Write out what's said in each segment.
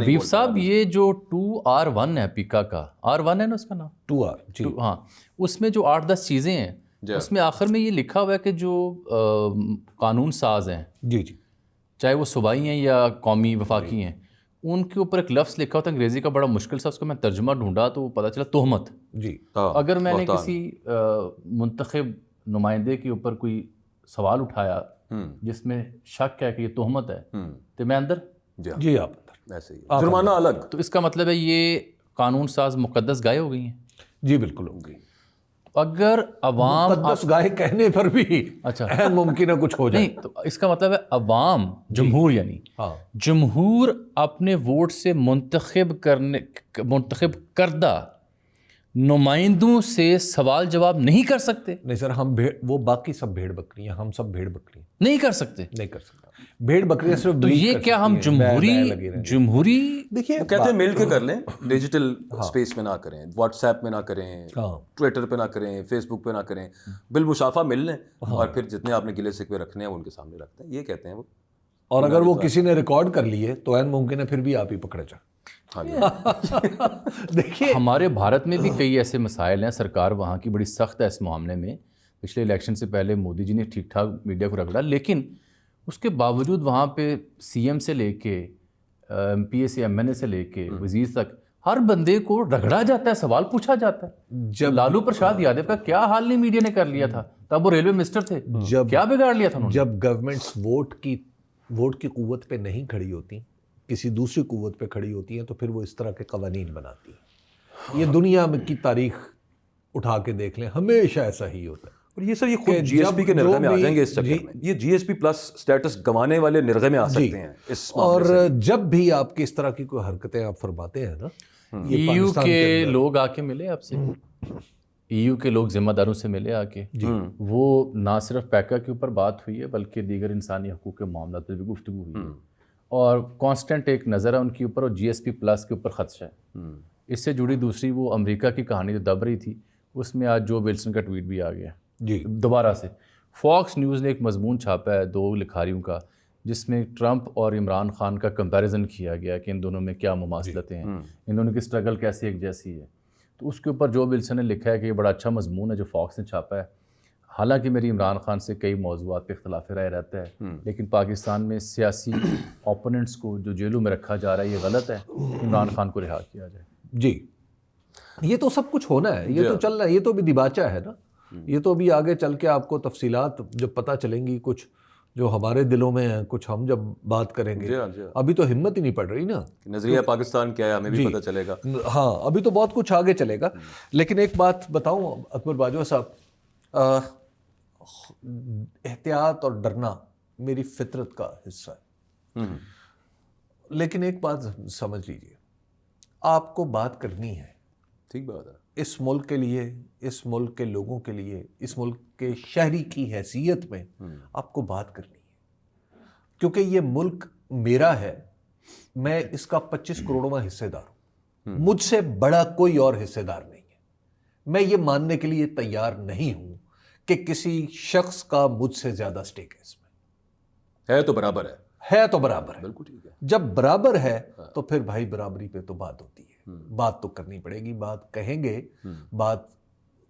हबीब साहब, ये जो 2R1 है पीका का, R1 है ना उसका नाम, 2R जी, हाँ, उसमें जो 8-10 चीज़ें हैं, उसमें आखिर में ये लिखा हुआ है कि जो कानून साज हैं, जी जी, चाहे वो सूबाई हैं या कौमी वफाकी हैं, उनके ऊपर एक लफ्ज़ लिखा होता है अंग्रेज़ी का, बड़ा मुश्किल सा, उसको मैं तर्जुमा ढूंढा तो पता चला तोहमत। जी। अगर मैंने किसी मुंतखब नुमाइंदे के ऊपर कोई सवाल उठाया जिसमें शक है कि ये तोहमत है, तो मैं अंदर, जी आप अंदर, ऐसे ही जुर्माना अलग। तो इसका मतलब है ये कानून साज मुकद्दस गाय हो गई हैं। जी बिल्कुल होंगी। अगर अवाम मुकद्दस गाय कहने पर भी अच्छा मुमकिन है कुछ हो जाए। नहीं, तो इसका मतलब है अवाम, जमहूर यानी जमहूर अपने वोट से मुंतखब करदा नुमाइंदों से सवाल जवाब नहीं कर सकते। नहीं सर, हम वो बाकी सब भेड़ बकरियां, हम सब भेड़ बकरियां नहीं कर सकते, नहीं कर सकता। भेड़ बकरियां सिर्फ तो ये क्या हम जमहूरी देखिए, वो कहते हैं मिल के कर लें, डिजिटल स्पेस में ना करें, व्हाट्सएप में ना करें, ट्विटर पे ना करें, फेसबुक पे ना करें, बिलमुशाफा मिल लें और फिर जितने आपने गिले शिकवे रखने हैं वो उनके सामने रखते हैं, ये कहते हैं वो। और अगर वो किसी ने रिकॉर्ड कर लिए तो ऐन मुमकिन है फिर भी आप ही पकड़े जाए। देखिए, हमारे भारत में भी कई ऐसे मसाइल हैं, सरकार वहाँ की बड़ी सख्त है इस मामले में। पिछले इलेक्शन से पहले मोदी जी ने ठीक ठाक मीडिया को रगड़ा, लेकिन उसके बावजूद वहाँ पे सीएम से लेके MPA से MNA से लेके वजीर तक हर बंदे को रगड़ा जाता है, सवाल पूछा जाता है। जब लालू प्रसाद यादव का क्या हाल नहीं मीडिया ने कर लिया था, तब वो रेलवे मिनिस्टर थे, क्या बिगाड़ लिया था उन्होंने? जब गवर्नमेंट्स वोट की कुव्वत पे नहीं खड़ी होती, किसी दूसरी कुव्वत पे खड़ी होती है, तो फिर वो इस तरह के कवानीन बनाती है। ये दुनिया में की तारीख उठा के देख लें, हमेशा ऐसा ही होता है। और ये सर, ये खुद GSP के निर्गमे में आ जाएंगे इस चक्कर में, ये GSP+ स्टेटस गंवाने वाले निर्गमे में आ सकते हैं इस और जब भी आपकी इस तरह की कोई हरकतें आप फरमाते हैं ना, EU के लोग आके मिले आपसे, EU के लोग जिम्मेदारों से मिले आके, वो ना सिर्फ पैका के ऊपर बात हुई है बल्कि दीगर इंसानी हकूक़ के मामला पर भी गुफ्तगू हुई है, और कांस्टेंट एक नज़र है उनके ऊपर, और GSP+ के ऊपर खदशा है। इससे जुड़ी दूसरी वो अमेरिका की कहानी जो दब रही थी, उसमें आज जो विल्सन का ट्वीट भी आ गया जी दोबारा से। फॉक्स न्यूज़ ने एक मजमून छापा है 2 लिखारियों का, जिसमें ट्रंप और इमरान खान का कंपैरिजन किया गया कि इन दोनों में क्या मुमासलतें हैं, इन दोनों की स्ट्रगल कैसे एक जैसी है। तो उसके ऊपर जो विल्सन ने लिखा है कि ये बड़ा अच्छा मजमून है जो फॉक्स ने छापा है। हालांकि मेरी इमरान खान से कई मौज़ूआत पे इख्तिलाफ़ राय रहता है, लेकिन पाकिस्तान में सियासी ओपोनेंट्स को जो जेलों में रखा जा रहा है, ये गलत है, इमरान खान को रिहा किया जाए। जी, ये तो सब कुछ होना है, ये तो चल रहा है, ये तो भी दिबाचा है ना, ये तो भी आगे चल के आपको तफसीलात जब पता चलेंगी, कुछ जो हमारे दिलों में है, कुछ हम जब बात करेंगे। अभी तो हिम्मत ही नहीं पड़ रही ना, नजरिया पाकिस्तान क्या है हमें भी पता चलेगा। हाँ, अभी तो बहुत कुछ आगे चलेगा। लेकिन एक बात बताऊं अकबर बाजवा साहब, एहतियात और डरना मेरी फितरत का हिस्सा है, लेकिन एक बात समझ लीजिए, आपको बात करनी है, ठीक बात है, इस मुल्क के लिए, इस मुल्क के लोगों के लिए, इस मुल्क के शहरी की हैसियत में आपको बात करनी है, क्योंकि ये मुल्क मेरा है, मैं इसका 25 करोड़वां हिस्सेदार हूं, मुझसे बड़ा कोई और हिस्सेदार नहीं है। मैं ये मानने के लिए तैयार नहीं हूं कि किसी शख्स का मुझसे ज्यादा स्टेक है इसमें। है तो बराबर है तो बराबर है, बिल्कुल ठीक है। जब बराबर है तो फिर भाई बराबरी पे तो बात होती है, बात तो करनी पड़ेगी, बात कहेंगे, बात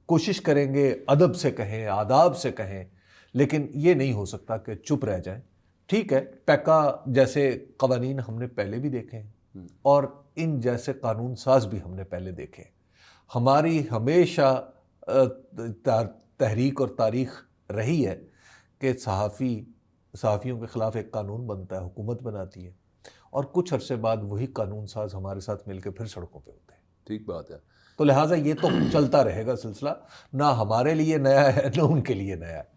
कोशिश करेंगे, अदब से कहें, आदाब से कहें, लेकिन ये नहीं हो सकता कि चुप रह जाए। ठीक है, पैका जैसे कवानीन हमने पहले भी देखे हैं और इन जैसे कानून साज भी हमने पहले देखे हैं। हमारी हमेशा तहरीक और तारीख रही है कि सहाफ़ियों के ख़िलाफ़ एक कानून बनता है, हुकूमत बनाती है, और कुछ अरसे बाद वही कानून साज हमारे साथ मिलकर फिर सड़कों पे होते हैं। ठीक बात है। तो लिहाजा ये तो चलता रहेगा सिलसिला, ना हमारे लिए नया है ना उनके लिए नया है।